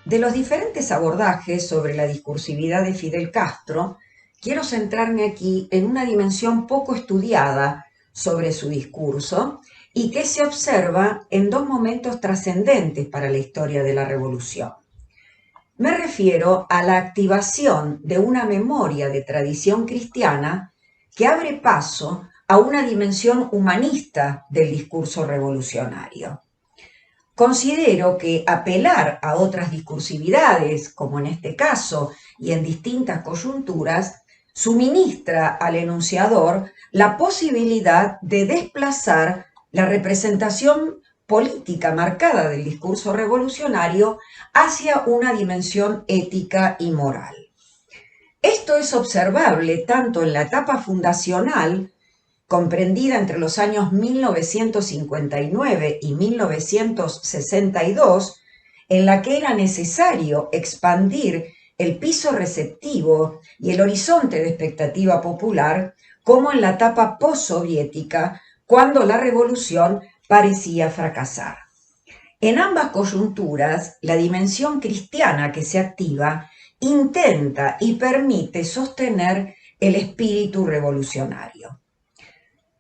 De los diferentes abordajes sobre la discursividad de Fidel Castro, quiero centrarme aquí en una dimensión poco estudiada sobre su discurso y que se observa en dos momentos trascendentes para la historia de la revolución. Me refiero a la activación de una memoria de tradición cristiana que abre paso a una dimensión humanista del discurso revolucionario. Considero que apelar a otras discursividades, como en este caso y en distintas coyunturas, suministra al enunciador la posibilidad de desplazar la representación política marcada del discurso revolucionario hacia una dimensión ética y moral. Esto es observable tanto en la etapa fundacional, comprendida entre los años 1959 y 1962, en la que era necesario expandir el piso receptivo y el horizonte de expectativa popular, como en la etapa postsoviética, cuando la revolución parecía fracasar. En ambas coyunturas, la dimensión cristiana que se activa intenta y permite sostener el espíritu revolucionario.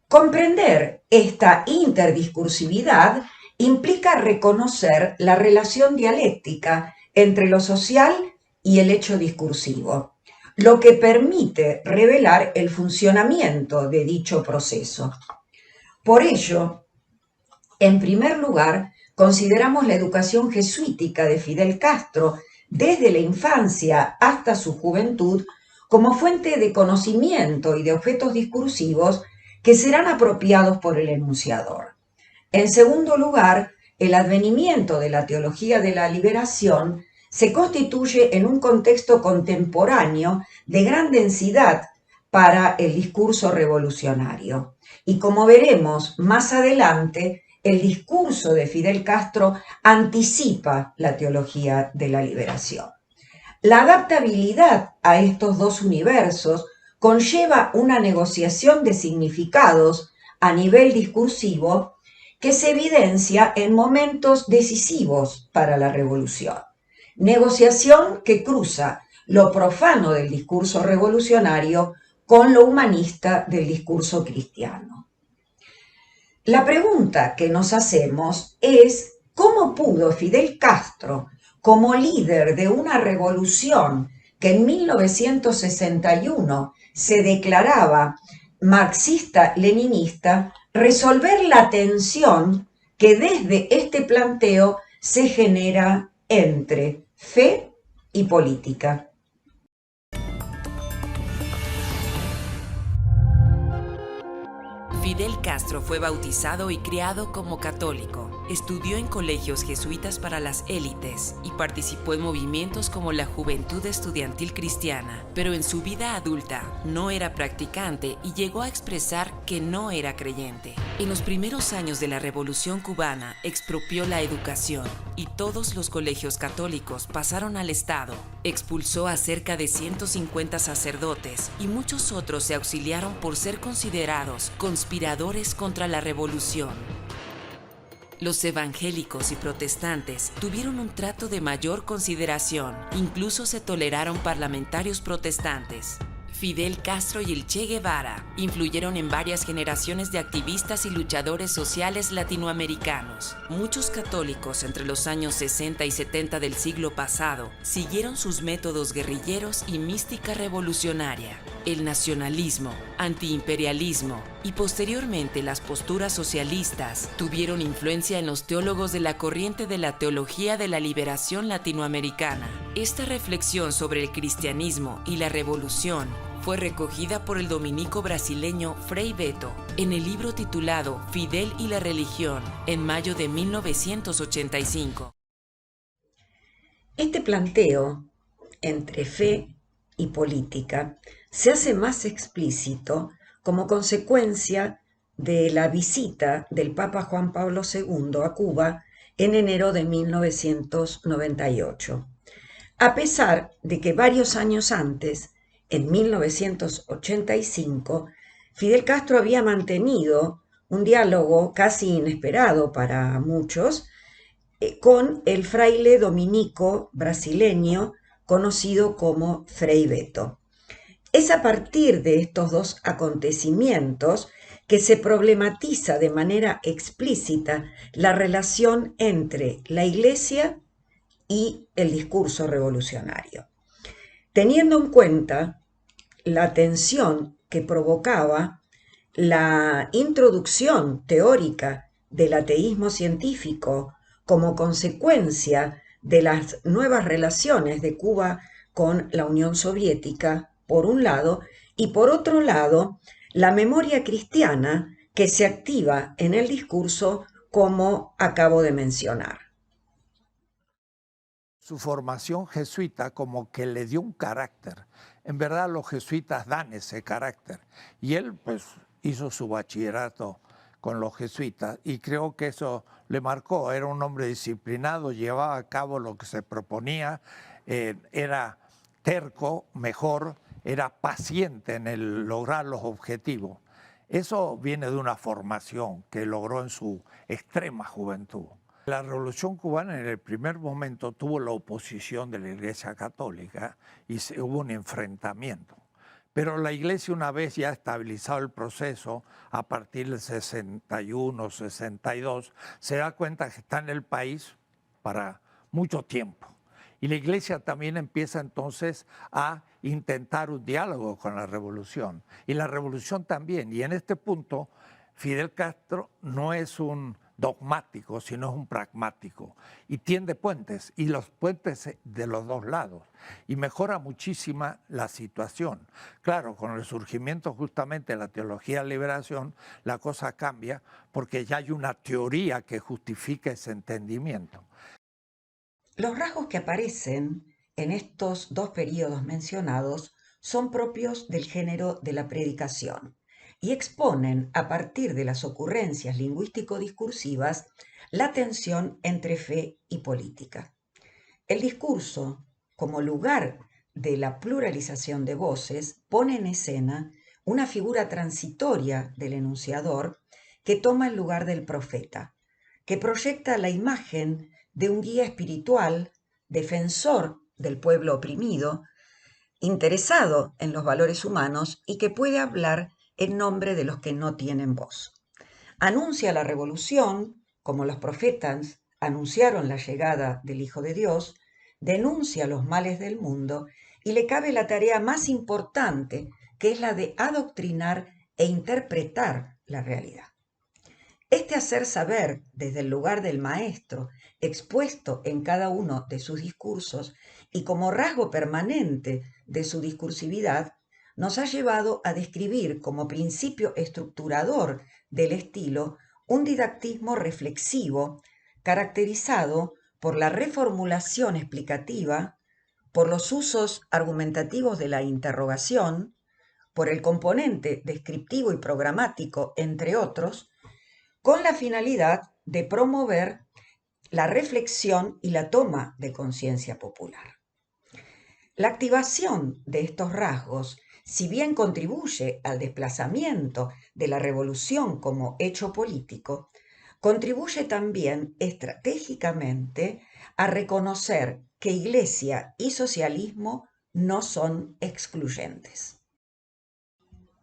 Comprender esta interdiscursividad implica reconocer la relación dialéctica entre lo social y el hecho discursivo, lo que permite revelar el funcionamiento de dicho proceso. Por ello, en primer lugar, consideramos la educación jesuítica de Fidel Castro desde la infancia hasta su juventud como fuente de conocimiento y de objetos discursivos que serán apropiados por el enunciador. En segundo lugar, el advenimiento de la teología de la liberación se constituye en un contexto contemporáneo de gran densidad para el discurso revolucionario. Y como veremos más adelante, el discurso de Fidel Castro anticipa la teología de la liberación. La adaptabilidad a estos dos universos conlleva una negociación de significados a nivel discursivo que se evidencia en momentos decisivos para la revolución. Negociación que cruza lo profano del discurso revolucionario con lo humanista del discurso cristiano. La pregunta que nos hacemos es: ¿cómo pudo Fidel Castro, como líder de una revolución que en 1961 se declaraba marxista-leninista, resolver la tensión que desde este planteo se genera entre fe y política? Fidel Castro fue bautizado y criado como católico. Estudió en colegios jesuitas para las élites y participó en movimientos como la Juventud Estudiantil Cristiana, pero en su vida adulta no era practicante y llegó a expresar que no era creyente. En los primeros años de la Revolución Cubana expropió la educación y todos los colegios católicos pasaron al Estado. Expulsó a cerca de 150 sacerdotes y muchos otros se auxiliaron por ser considerados conspiradores contra la revolución. Los evangélicos y protestantes tuvieron un trato de mayor consideración, incluso se toleraron parlamentarios protestantes. Fidel Castro y el Che Guevara influyeron en varias generaciones de activistas y luchadores sociales latinoamericanos. Muchos católicos entre los años 60 y 70 del siglo pasado siguieron sus métodos guerrilleros y mística revolucionaria. El nacionalismo, antiimperialismo y posteriormente las posturas socialistas tuvieron influencia en los teólogos de la corriente de la teología de la liberación latinoamericana. Esta reflexión sobre el cristianismo y la revolución fue recogida por el dominico brasileño Frei Beto en el libro titulado Fidel y la religión, en mayo de 1985. Este planteo entre fe y política se hace más explícito como consecuencia de la visita del Papa Juan Pablo II a Cuba en enero de 1998. A pesar de que varios años antes, en 1985, Fidel Castro había mantenido un diálogo casi inesperado para muchos con el fraile dominico brasileño conocido como Frei Beto. Es a partir de estos dos acontecimientos que se problematiza de manera explícita la relación entre la Iglesia y el discurso revolucionario. Teniendo en cuenta la tensión que provocaba la introducción teórica del ateísmo científico como consecuencia de las nuevas relaciones de Cuba con la Unión Soviética, por un lado, y por otro lado, la memoria cristiana que se activa en el discurso, como acabo de mencionar. Su formación jesuita como que le dio un carácter. En verdad los jesuitas dan ese carácter. Y él pues hizo su bachillerato con los jesuitas y creo que eso le marcó. Era un hombre disciplinado, llevaba a cabo lo que se proponía, era terco, mejor, era paciente en el lograr los objetivos. Eso viene de una formación que logró en su extrema juventud. La Revolución Cubana en el primer momento tuvo la oposición de la Iglesia Católica y hubo un enfrentamiento. Pero la Iglesia, una vez ya estabilizado el proceso, a partir del 61, 62, se da cuenta que está en el país para mucho tiempo. Y la Iglesia también empieza entonces a intentar un diálogo con la Revolución. Y la Revolución también. Y en este punto, Fidel Castro no es un dogmático, sino es un pragmático, y tiende puentes, y los puentes de los dos lados, y mejora muchísima la situación. Claro, con el surgimiento justamente de la teología de la liberación, la cosa cambia, porque ya hay una teoría que justifica ese entendimiento. Los rasgos que aparecen en estos dos periodos mencionados son propios del género de la predicación y exponen, a partir de las ocurrencias lingüístico-discursivas, la tensión entre fe y política. El discurso, como lugar de la pluralización de voces, pone en escena una figura transitoria del enunciador que toma el lugar del profeta, que proyecta la imagen de un guía espiritual, defensor del pueblo oprimido, interesado en los valores humanos y que puede hablar en nombre de los que no tienen voz. Anuncia la revolución, como los profetas anunciaron la llegada del Hijo de Dios, denuncia los males del mundo y le cabe la tarea más importante, que es la de adoctrinar e interpretar la realidad. Este hacer saber desde el lugar del maestro, expuesto en cada uno de sus discursos y como rasgo permanente de su discursividad, nos ha llevado a describir como principio estructurador del estilo un didactismo reflexivo caracterizado por la reformulación explicativa, por los usos argumentativos de la interrogación, por el componente descriptivo y programático, entre otros, con la finalidad de promover la reflexión y la toma de conciencia popular. La activación de estos rasgos, si bien contribuye al desplazamiento de la revolución como hecho político, contribuye también estratégicamente a reconocer que Iglesia y socialismo no son excluyentes.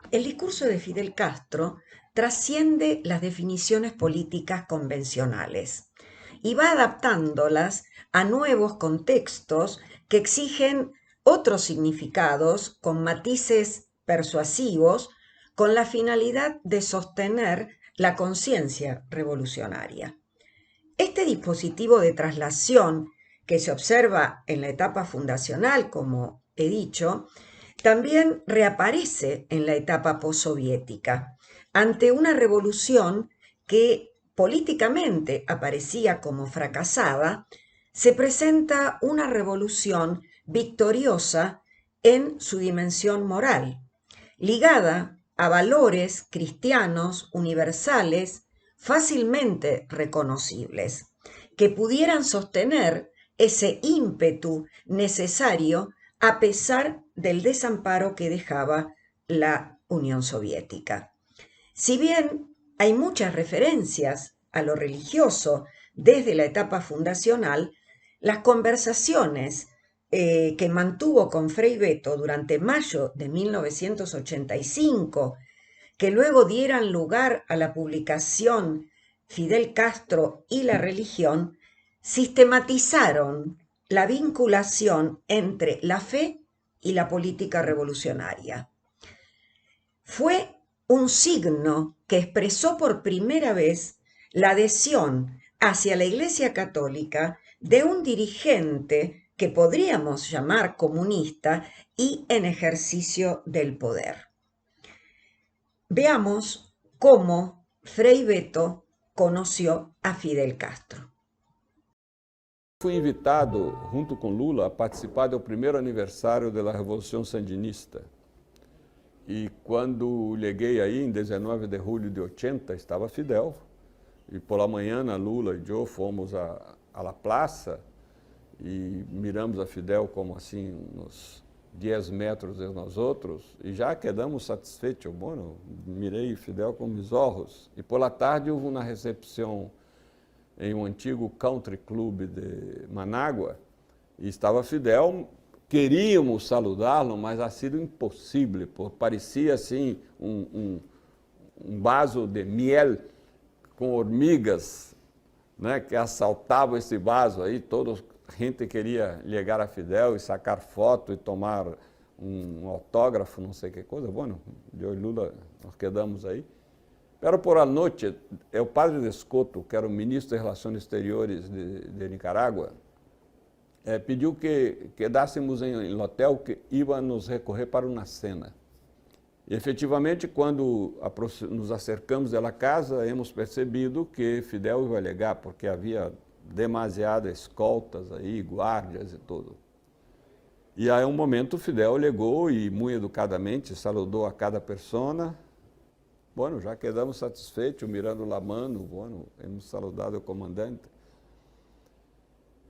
El discurso de Fidel Castro trasciende las definiciones políticas convencionales y va adaptándolas a nuevos contextos que exigen otros significados con matices persuasivos, con la finalidad de sostener la conciencia revolucionaria. Este dispositivo de traslación que se observa en la etapa fundacional, como he dicho, también reaparece en la etapa postsoviética, ante una revolución que políticamente aparecía como fracasada. Se presenta una revolución victoriosa en su dimensión moral, ligada a valores cristianos universales fácilmente reconocibles, que pudieran sostener ese ímpetu necesario a pesar del desamparo que dejaba la Unión Soviética. Si bien hay muchas referencias a lo religioso desde la etapa fundacional, las conversaciones que mantuvo con Frei Betto durante mayo de 1985, que luego dieran lugar a la publicación Fidel Castro y la religión, sistematizaron la vinculación entre la fe y la política revolucionaria. Fue un signo que expresó por primera vez la adhesión hacia la Iglesia Católica de un dirigente que podríamos llamar comunista y en ejercicio del poder. Veamos cómo Frei Betto conoció a Fidel Castro. Fui invitado, junto com Lula, a participar do primeiro aniversário da Revolução Sandinista. E quando cheguei aí, em 19 de julho de 80, estava Fidel. E por la manhã, Lula e eu fomos a la praça e miramos a Fidel como assim, uns 10 metros de nós outros, e já quedamos satisfeitos. Bueno, mirei Fidel com meus olhos. E por la tarde houve uma recepção em um antigo country club de Manágua, e estava Fidel. Queríamos saludá-lo, mas ha sido impossível, porque parecia assim um vaso de miel com hormigas, né, que assaltavam esse vaso aí. Toda a gente queria chegar a Fidel e sacar foto e tomar um autógrafo, não sei que coisa. Bueno, eu e Lula nós quedamos aí. Pero por a noite, o padre de Escoto, que era o ministro de Relações Exteriores de Nicarágua, pediu que quedássemos em hotel, que ia nos recorrer para uma cena. E, efetivamente, quando nos acercamos da casa, hemos percebido que Fidel ia chegar, porque havia demasiadas escoltas aí, guardas e tudo. E aí, um momento, Fidel chegou e, muito educadamente, saludou a cada persona. Bueno, já quedamos satisfeitos, mirando la mano, bueno, hemos saludado o comandante.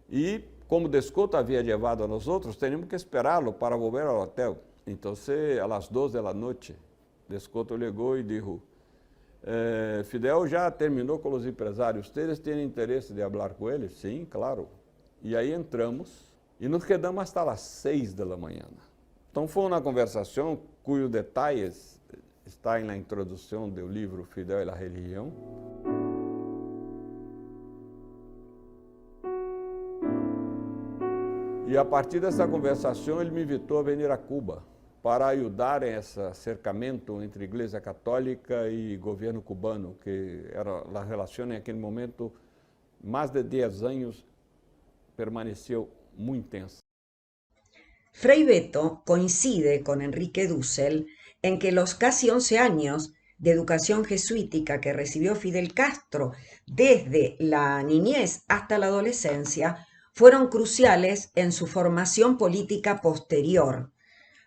E, como Descoto havia levado a nós outros, teníamos que esperá-lo para volver ao hotel. Então, a las 12 da noite, Descoto chegou e disse: Fidel já terminou com os empresários, vocês têm interesse de falar com eles? Sim, claro. E aí entramos e nos quedamos até as 6 da manhã. Então, foi uma conversação cujos detalhes está na introdução do livro Fidel e a Religião. E a partir dessa conversação, ele me invitou a vir a Cuba para ajudar em esse acercamento entre Igreja Católica e governo cubano, que era a relação naquele momento, mais de 10 anos, permaneceu muito tensa. Frei Betto coincide con Enrique Dussel en que los casi 11 años de educación jesuítica que recibió Fidel Castro desde la niñez hasta la adolescencia fueron cruciales en su formación política posterior.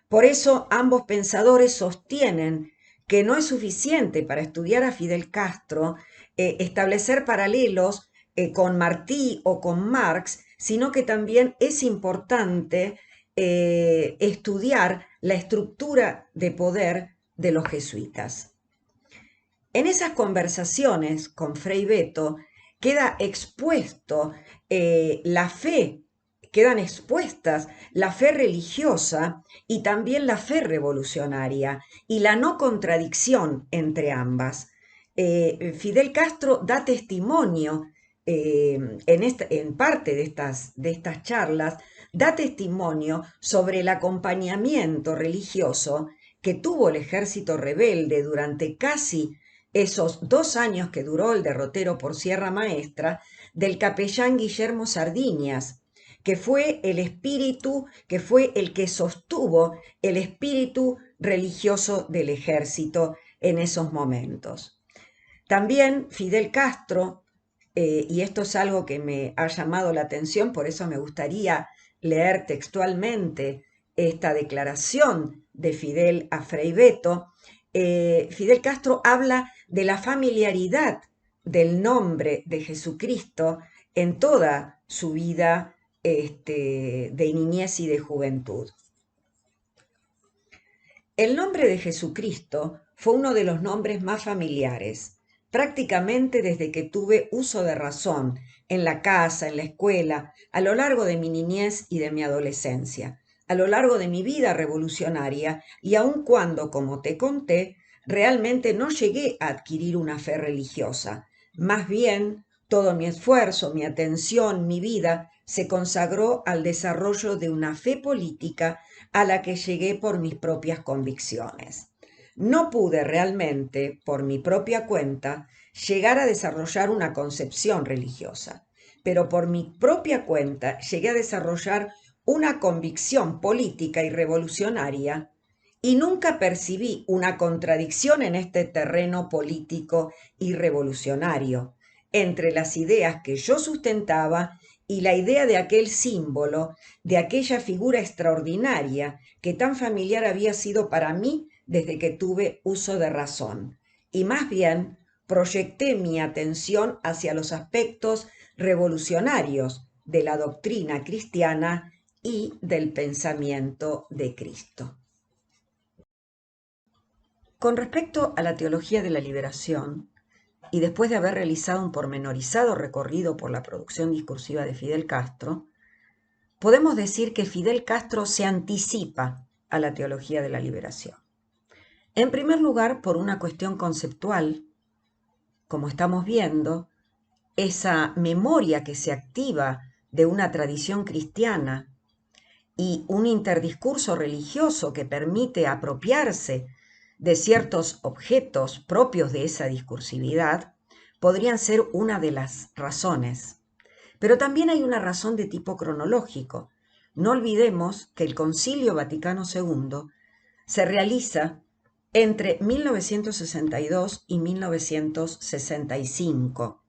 Por eso ambos pensadores sostienen que no es suficiente para estudiar a Fidel Castro establecer paralelos con Martí o con Marx, sino que también es importante estudiar la estructura de poder de los jesuitas. En esas conversaciones con Frei Betto queda expuesto la fe, quedan expuestas la fe religiosa y también la fe revolucionaria y la no contradicción entre ambas. Fidel Castro da testimonio en parte de estas charlas, da testimonio sobre el acompañamiento religioso que tuvo el ejército rebelde durante casi esos 2 años que duró el derrotero por Sierra Maestra del capellán Guillermo Sardiñas, que fue el espíritu, que fue el que sostuvo el espíritu religioso del ejército en esos momentos. También Fidel Castro, y esto es algo que me ha llamado la atención, por eso me gustaría leer textualmente esta declaración de Fidel a Frei Betto. Fidel Castro habla de la familiaridad del nombre de Jesucristo en toda su vida de niñez y de juventud. El nombre de Jesucristo fue uno de los nombres más familiares, prácticamente desde que tuve uso de razón, en la casa, en la escuela, a lo largo de mi niñez y de mi adolescencia, a lo largo de mi vida revolucionaria y aun cuando, como te conté, realmente no llegué a adquirir una fe religiosa. Más bien, todo mi esfuerzo, mi atención, mi vida se consagró al desarrollo de una fe política a la que llegué por mis propias convicciones. No pude realmente, por mi propia cuenta, llegar a desarrollar una concepción religiosa, pero por mi propia cuenta llegué a desarrollar una convicción política y revolucionaria y nunca percibí una contradicción en este terreno político y revolucionario entre las ideas que yo sustentaba y la idea de aquel símbolo, de aquella figura extraordinaria que tan familiar había sido para mí desde que tuve uso de razón. Y más bien proyecté mi atención hacia los aspectos revolucionarios de la doctrina cristiana y del pensamiento de Cristo. Con respecto a la teología de la liberación, y después de haber realizado un pormenorizado recorrido por la producción discursiva de Fidel Castro, podemos decir que Fidel Castro se anticipa a la teología de la liberación. En primer lugar, por una cuestión conceptual, como estamos viendo, esa memoria que se activa de una tradición cristiana y un interdiscurso religioso que permite apropiarse de ciertos objetos propios de esa discursividad, podrían ser una de las razones. Pero también hay una razón de tipo cronológico. No olvidemos que el Concilio Vaticano II se realiza entre 1962 y 1965.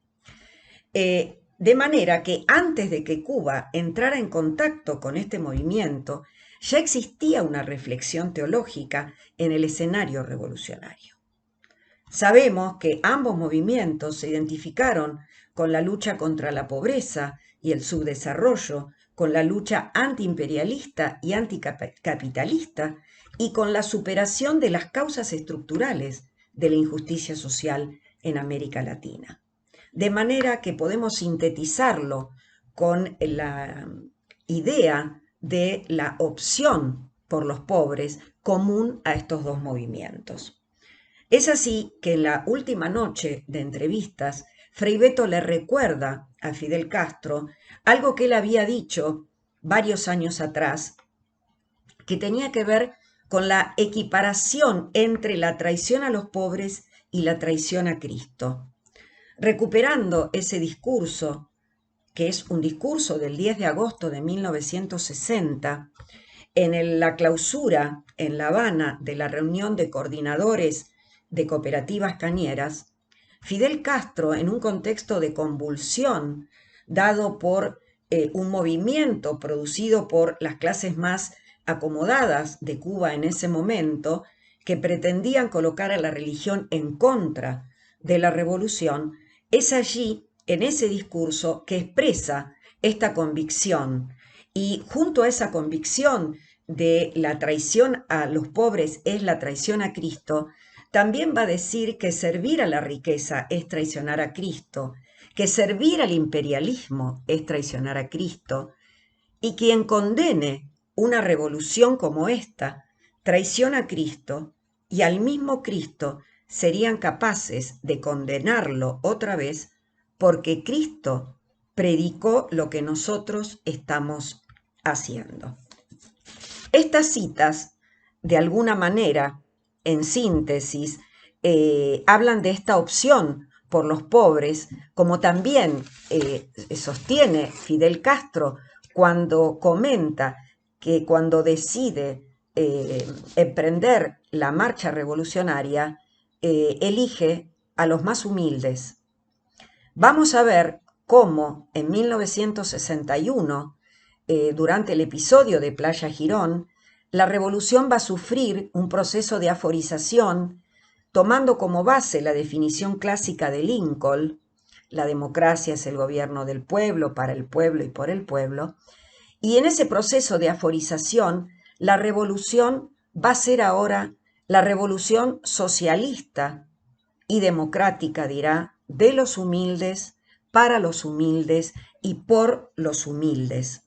De manera que antes de que Cuba entrara en contacto con este movimiento, ya existía una reflexión teológica en el escenario revolucionario. Sabemos que ambos movimientos se identificaron con la lucha contra la pobreza y el subdesarrollo, con la lucha antiimperialista y anticapitalista y con la superación de las causas estructurales de la injusticia social en América Latina. De manera que podemos sintetizarlo con la idea de la opción por los pobres común a estos dos movimientos. Es así que en la última noche de entrevistas, Frei Betto le recuerda a Fidel Castro algo que él había dicho varios años atrás, que tenía que ver con la equiparación entre la traición a los pobres y la traición a Cristo. Recuperando ese discurso, que es un discurso del 10 de agosto de 1960, en la clausura en La Habana de la reunión de coordinadores de cooperativas cañeras, Fidel Castro, en un contexto de convulsión dado por un movimiento producido por las clases más acomodadas de Cuba en ese momento, que pretendían colocar a la religión en contra de la revolución, es allí, en ese discurso, que expresa esta convicción. Y junto a esa convicción de la traición a los pobres es la traición a Cristo, también va a decir que servir a la riqueza es traicionar a Cristo, que servir al imperialismo es traicionar a Cristo, y quien condene una revolución como esta traiciona a Cristo, y al mismo Cristo serían capaces de condenarlo otra vez porque Cristo predicó lo que nosotros estamos haciendo. Estas citas, de alguna manera, en síntesis, hablan de esta opción por los pobres, como también sostiene Fidel Castro cuando comenta que cuando decide emprender la marcha revolucionaria, elige a los más humildes. Vamos a ver cómo en 1961, durante el episodio de Playa Girón, la revolución va a sufrir un proceso de aforización, tomando como base la definición clásica de Lincoln: la democracia es el gobierno del pueblo, para el pueblo y por el pueblo. Y en ese proceso de aforización, la revolución va a ser ahora la revolución socialista y democrática, dirá, de los humildes, para los humildes y por los humildes.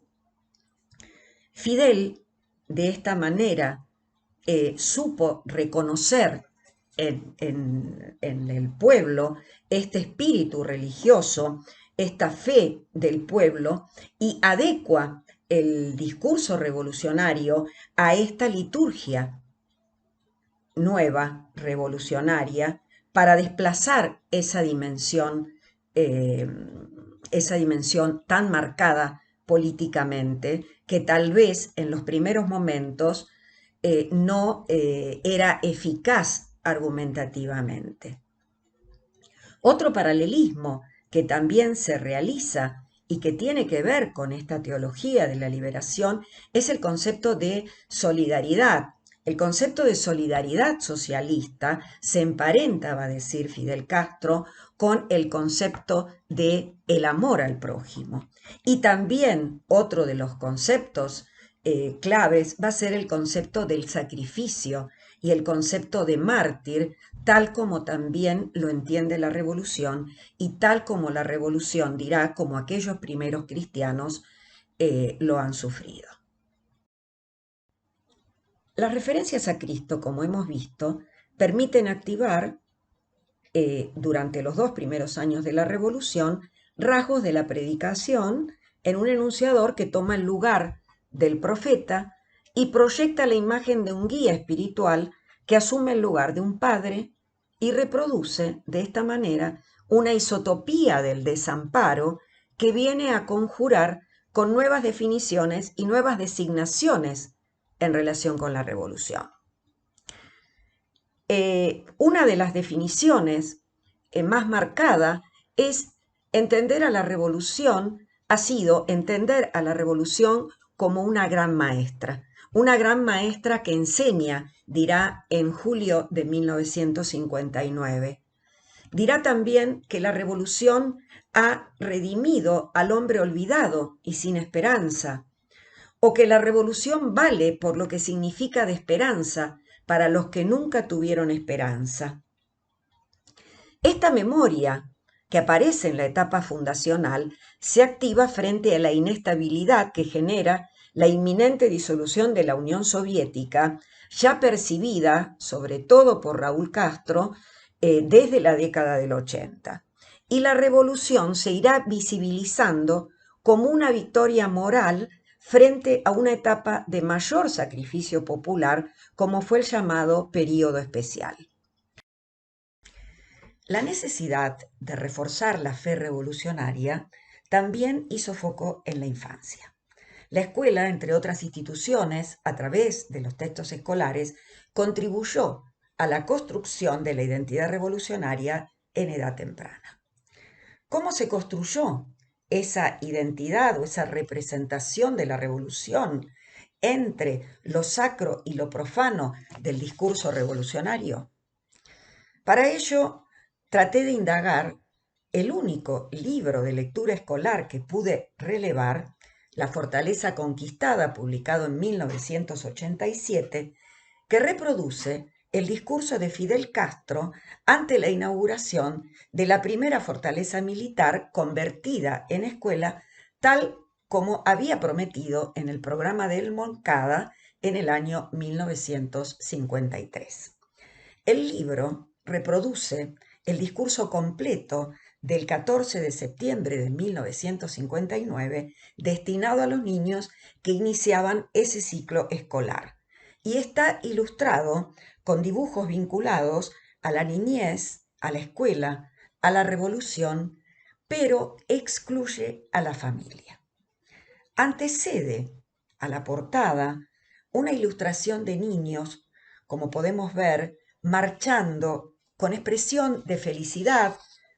Fidel, de esta manera, supo reconocer en el pueblo este espíritu religioso, esta fe del pueblo, y adecua el discurso revolucionario a esta liturgia nueva, revolucionaria, para desplazar esa dimensión tan marcada políticamente, que tal vez en los primeros momentos no era eficaz argumentativamente. Otro paralelismo que también se realiza y que tiene que ver con esta teología de la liberación es el concepto de solidaridad. El concepto de solidaridad socialista se emparenta, va a decir Fidel Castro, con el concepto de el amor al prójimo. Y también otro de los conceptos claves va a ser el concepto del sacrificio y el concepto de mártir, tal como también lo entiende la revolución y tal como la revolución dirá, como aquellos primeros cristianos lo han sufrido. Las referencias a Cristo, como hemos visto, permiten activar durante los 2 primeros años de la revolución rasgos de la predicación en un enunciador que toma el lugar del profeta y proyecta la imagen de un guía espiritual que asume el lugar de un padre y reproduce de esta manera una isotopía del desamparo que viene a conjurar con nuevas definiciones y nuevas designaciones en relación con la revolución. Una de las definiciones más marcada es entender a la revolución, ha sido entender a la revolución como una gran maestra que enseña, dirá en julio de 1959. Dirá también que la revolución ha redimido al hombre olvidado y sin esperanza, o que la revolución vale por lo que significa de esperanza para los que nunca tuvieron esperanza. Esta memoria, que aparece en la etapa fundacional, se activa frente a la inestabilidad que genera la inminente disolución de la Unión Soviética, ya percibida, sobre todo por Raúl Castro, desde la década del 80. Y la revolución se irá visibilizando como una victoria moral frente a una etapa de mayor sacrificio popular, como fue el llamado período especial. La necesidad de reforzar la fe revolucionaria también hizo foco en la infancia. La escuela, entre otras instituciones, a través de los textos escolares, contribuyó a la construcción de la identidad revolucionaria en edad temprana. ¿Cómo se construyó esa identidad o esa representación de la revolución entre lo sacro y lo profano del discurso revolucionario? Para ello, traté de indagar el único libro de lectura escolar que pude relevar, La fortaleza conquistada, publicado en 1987, que reproduce el discurso de Fidel Castro ante la inauguración de la primera fortaleza militar convertida en escuela, tal como había prometido en el programa del Moncada en el año 1953. El libro reproduce el discurso completo del 14 de septiembre de 1959 destinado a los niños que iniciaban ese ciclo escolar y está ilustrado con dibujos vinculados a la niñez, a la escuela, a la revolución, pero excluye a la familia. antecede a la portada una ilustración de niños, como podemos ver, marchando con expresión de felicidad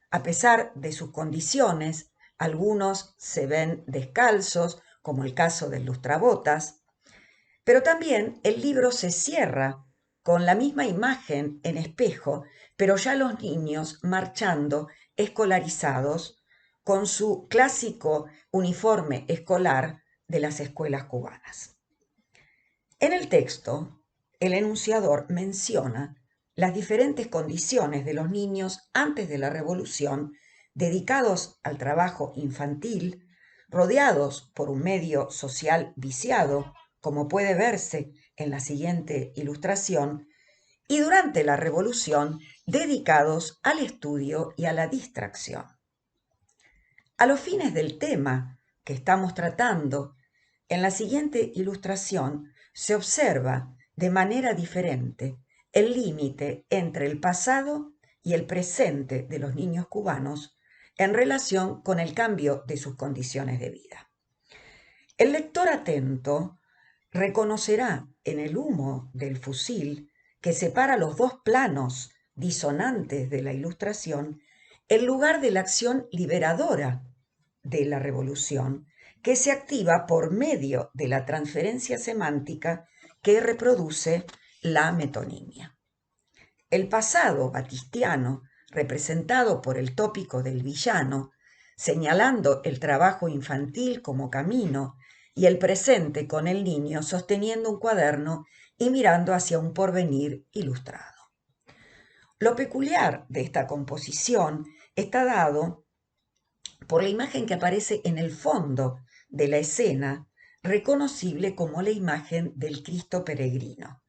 a pesar de sus condiciones. Algunos se ven descalzos, como el caso del lustrabotas, pero también el libro se cierra con la misma imagen en espejo, pero ya los niños marchando escolarizados con su clásico uniforme escolar de las escuelas cubanas. En el texto, el enunciador menciona las diferentes condiciones de los niños antes de la Revolución, dedicados al trabajo infantil, rodeados por un medio social viciado, como puede verse en la siguiente ilustración, y durante la Revolución, dedicados al estudio y a la distracción. A los fines del tema que estamos tratando, en la siguiente ilustración se observa de manera diferente el límite entre el pasado y el presente de los niños cubanos en relación con el cambio de sus condiciones de vida. El lector atento reconocerá en el humo del fusil que separa los dos planos disonantes de la ilustración el lugar de la acción liberadora de la revolución, que se activa por medio de la transferencia semántica que reproduce la metonimia. El pasado batistiano, representado por el tópico del villano, señalando el trabajo infantil como camino, y el presente con el niño sosteniendo un cuaderno y mirando hacia un porvenir ilustrado. Lo peculiar de esta composición está dado por la imagen que aparece en el fondo de la escena, reconocible como la imagen del Cristo peregrino,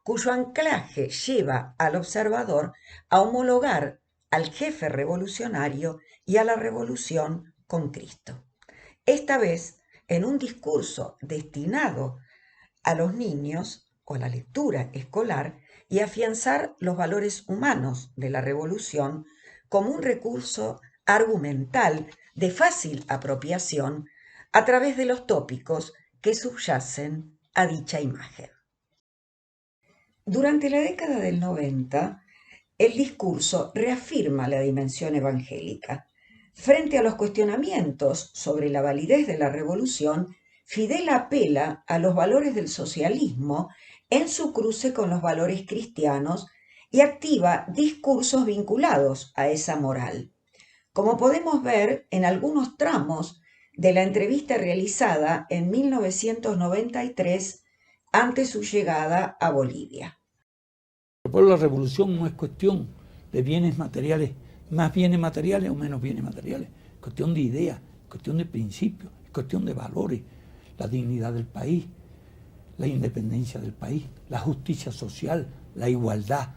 cuyo anclaje lleva al observador a homologar al jefe revolucionario y a la revolución con Cristo. Esta vez, en un discurso destinado a los niños o a la lectura escolar y afianzar los valores humanos de la revolución como un recurso argumental de fácil apropiación a través de los tópicos que subyacen a dicha imagen. Durante la década del 90, el discurso reafirma la dimensión evangélica. Frente a los cuestionamientos sobre la validez de la revolución, Fidel apela a los valores del socialismo en su cruce con los valores cristianos y activa discursos vinculados a esa moral, como podemos ver en algunos tramos de la entrevista realizada en 1993 ante su llegada a Bolivia. Pero la revolución no es cuestión de bienes materiales, más bienes materiales o menos bienes materiales, es cuestión de ideas, es cuestión de principios, es cuestión de valores, la dignidad del país, la independencia del país, la justicia social, la igualdad.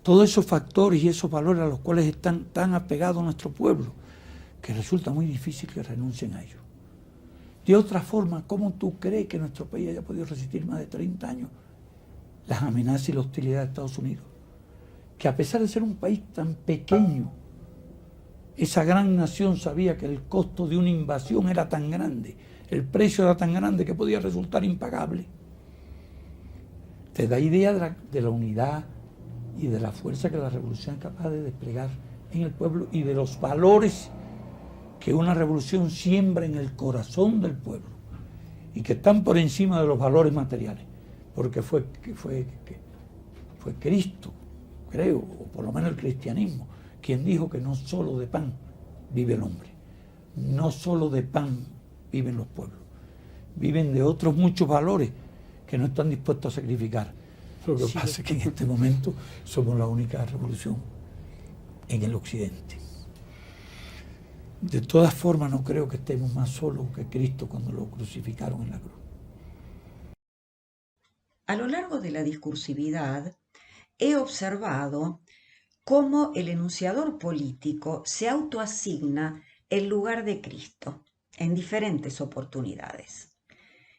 Todos esos factores y esos valores a los cuales están tan apegados nuestro pueblo, que resulta muy difícil que renuncien a ellos. De otra forma, ¿cómo tú crees que nuestro país haya podido resistir más de 30 años las amenazas y la hostilidad de Estados Unidos? Que a pesar de ser un país tan pequeño, esa gran nación sabía que el costo de una invasión era tan grande, el precio era tan grande que podía resultar impagable. Te da idea de la unidad y de la fuerza que la revolución es capaz de desplegar en el pueblo y de los valores que una revolución siembra en el corazón del pueblo y que están por encima de los valores materiales, porque fue Cristo, creo, o por lo menos el cristianismo, quien dijo que no solo de pan vive el hombre, no solo de pan viven los pueblos, viven de otros muchos valores que no están dispuestos a sacrificar. Lo que pasa es que en este momento somos la única revolución en el occidente. De todas formas, no creo que estemos más solos que Cristo cuando lo crucificaron en la cruz. A lo largo de la discursividad, he observado cómo el enunciador político se autoasigna el lugar de Cristo en diferentes oportunidades.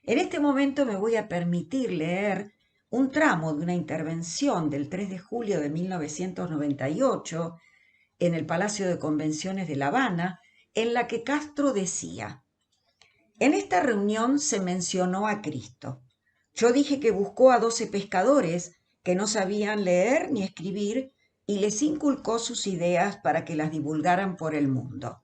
En este momento me voy a permitir leer un tramo de una intervención del 3 de julio de 1998 en el Palacio de Convenciones de La Habana, en la que Castro decía: En esta reunión se mencionó a Cristo. Yo dije que buscó a 12 pescadores que no sabían leer ni escribir y les inculcó sus ideas para que las divulgaran por el mundo.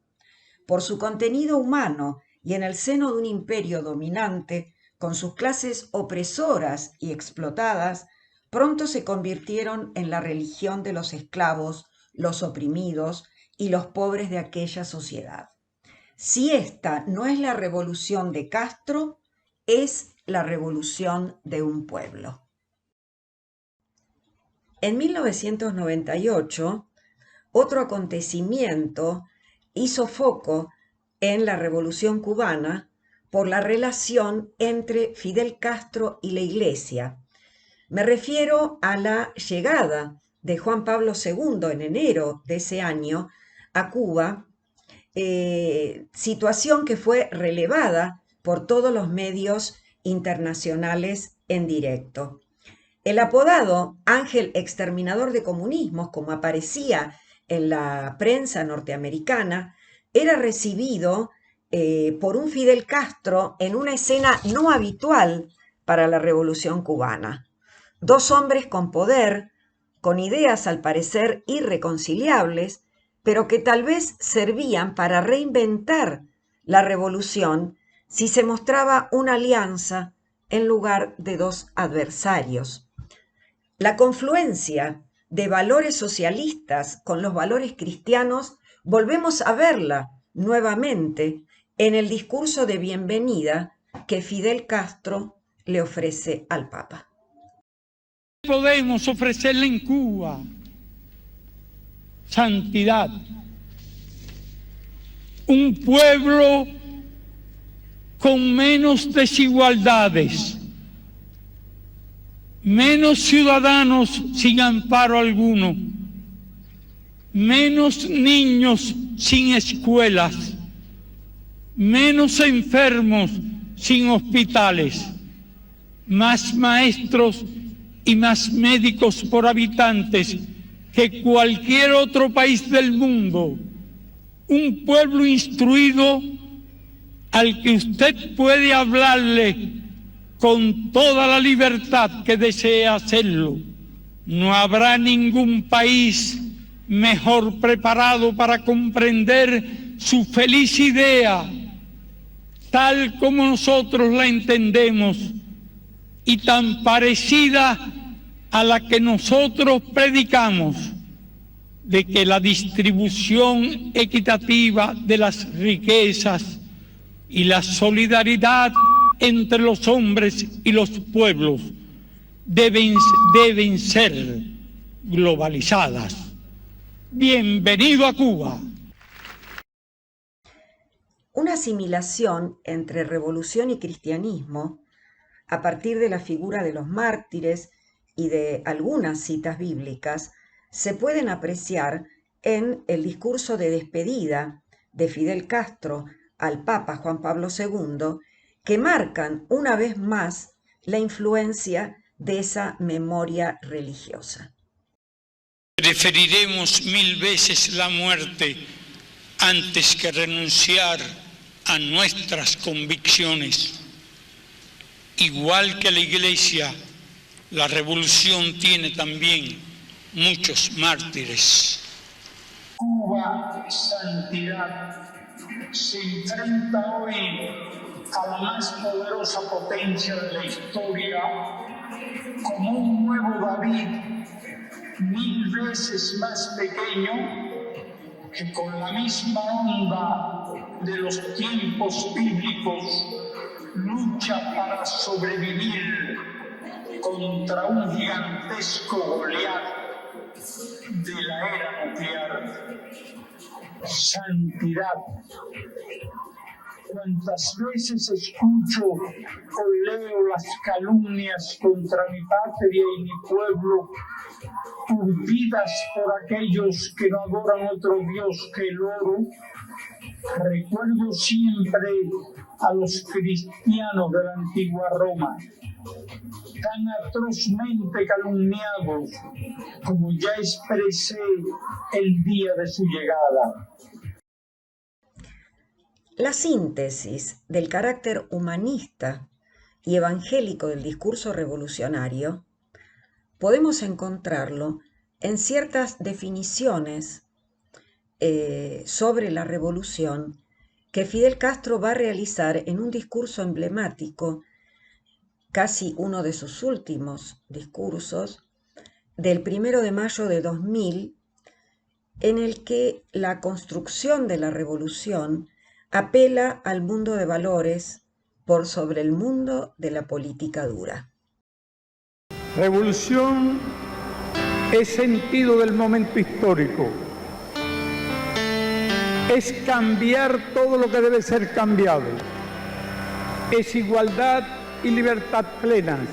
Por su contenido humano y en el seno de un imperio dominante, con sus clases opresoras y explotadas, pronto se convirtieron en la religión de los esclavos, los oprimidos y los pobres de aquella sociedad. Si esta no es la revolución de Castro, es la revolución de un pueblo. En 1998, otro acontecimiento hizo foco en la Revolución cubana por la relación entre Fidel Castro y la Iglesia. Me refiero a la llegada de Juan Pablo II en enero de ese año a Cuba, situación que fue relevada por todos los medios internacionales en directo. El apodado Ángel Exterminador de Comunismos, como aparecía en la prensa norteamericana, era recibido por un Fidel Castro en una escena no habitual para la Revolución cubana. Dos hombres con poder, con ideas al parecer irreconciliables, pero que tal vez servían para reinventar la revolución si se mostraba una alianza en lugar de dos adversarios. La confluencia de valores socialistas con los valores cristianos volvemos a verla nuevamente en el discurso de bienvenida que Fidel Castro le ofrece al Papa. Podemos ofrecerle en Cuba santidad, un pueblo con menos desigualdades, menos ciudadanos sin amparo alguno, menos niños sin escuelas, menos enfermos sin hospitales, más maestros y más médicos por habitantes que cualquier otro país del mundo, un pueblo instruido al que usted puede hablarle con toda la libertad que desea hacerlo. No habrá ningún país mejor preparado para comprender su feliz idea, tal como nosotros la entendemos, y tan parecida a la que nosotros predicamos, de que la distribución equitativa de las riquezas y la solidaridad entre los hombres y los pueblos deben ser globalizadas. Bienvenido a Cuba. Una asimilación entre revolución y cristianismo, a partir de la figura de los mártires y de algunas citas bíblicas, se pueden apreciar en el discurso de despedida de Fidel Castro al Papa Juan Pablo II, que marcan una vez más la influencia de esa memoria religiosa. Preferiremos 1000 veces la muerte antes que renunciar a nuestras convicciones. Igual que la Iglesia, la revolución tiene también muchos mártires. Cuba, santidad, se enfrenta hoy a la más poderosa potencia de la historia como un nuevo David, 1000 veces más pequeño, que con la misma onda de los tiempos bíblicos lucha para sobrevivir contra un gigantesco Goliat de la era nuclear. Santidad. Cuantas veces escucho o leo las calumnias contra mi patria y mi pueblo, urdidas por aquellos que no adoran otro Dios que el oro, recuerdo siempre a los cristianos de la antigua Roma, tan atrozmente calumniados como ya expresé el día de su llegada. La síntesis del carácter humanista y evangélico del discurso revolucionario podemos encontrarlo en ciertas definiciones sobre la revolución que Fidel Castro va a realizar en un discurso emblemático, casi uno de sus últimos discursos, del 1 de mayo de 2000, en el que la construcción de la revolución apela al mundo de valores por sobre el mundo de la política dura. Revolución es sentido del momento histórico. Es cambiar todo lo que debe ser cambiado. Es igualdad y libertad plenas.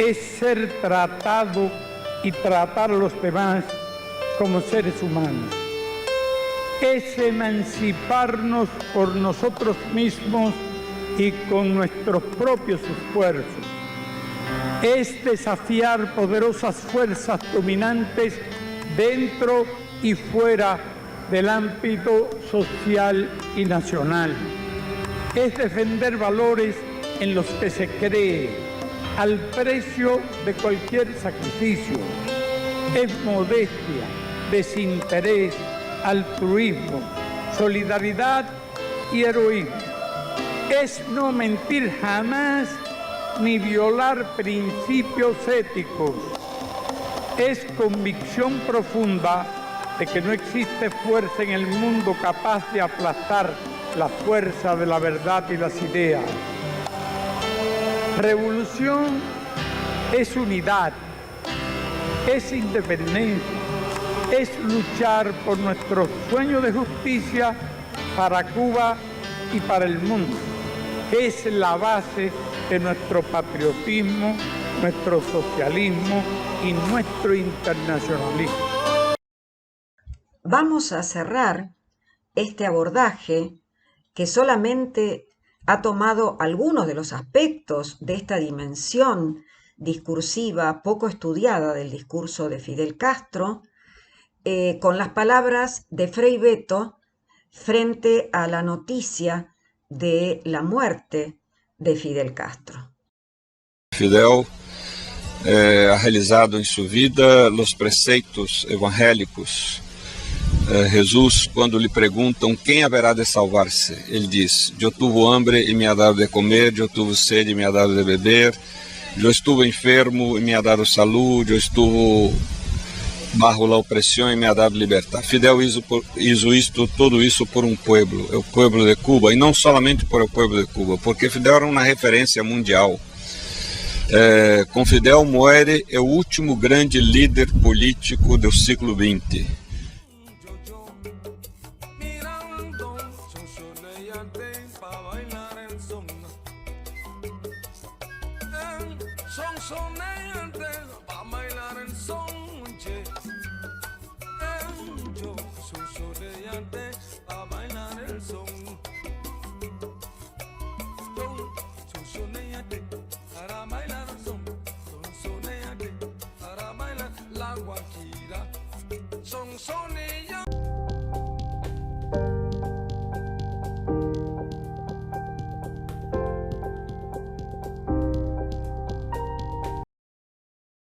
Es ser tratado y tratar a los demás como seres humanos. Es emanciparnos por nosotros mismos y con nuestros propios esfuerzos. Es desafiar poderosas fuerzas dominantes dentro y fuera del ámbito social y nacional. Es defender valores en los que se cree, al precio de cualquier sacrificio. Es modestia, desinterés, altruismo, solidaridad y heroísmo. Es no mentir jamás ni violar principios éticos. Es convicción profunda de que no existe fuerza en el mundo capaz de aplastar la fuerza de la verdad y las ideas. Revolución es unidad, es independencia, es luchar por nuestro sueño de justicia para Cuba y para el mundo. Es la base de nuestro patriotismo, nuestro socialismo y nuestro internacionalismo. Vamos a cerrar este abordaje que solamente ha tomado algunos de los aspectos de esta dimensión discursiva poco estudiada del discurso de Fidel Castro, con las palabras de Frei Betto frente a la noticia de la muerte de Fidel Castro. Fidel ha realizado em sua vida os preceitos evangélicos. Jesus, quando lhe perguntam quem haverá de salvar-se, ele diz: eu tuve hambre e me ha dado de comer, eu tuve sede e me ha dado de beber, eu estuve enfermo e me ha dado saúde, eu estuve bajo la opresión y me ha dado libertad. Fidel hizo todo isso por um pueblo, o pueblo de Cuba, e não solamente por el pueblo de Cuba, porque Fidel era uma referência mundial. Com Fidel muere o último grande líder político do século XX. Son sonillas.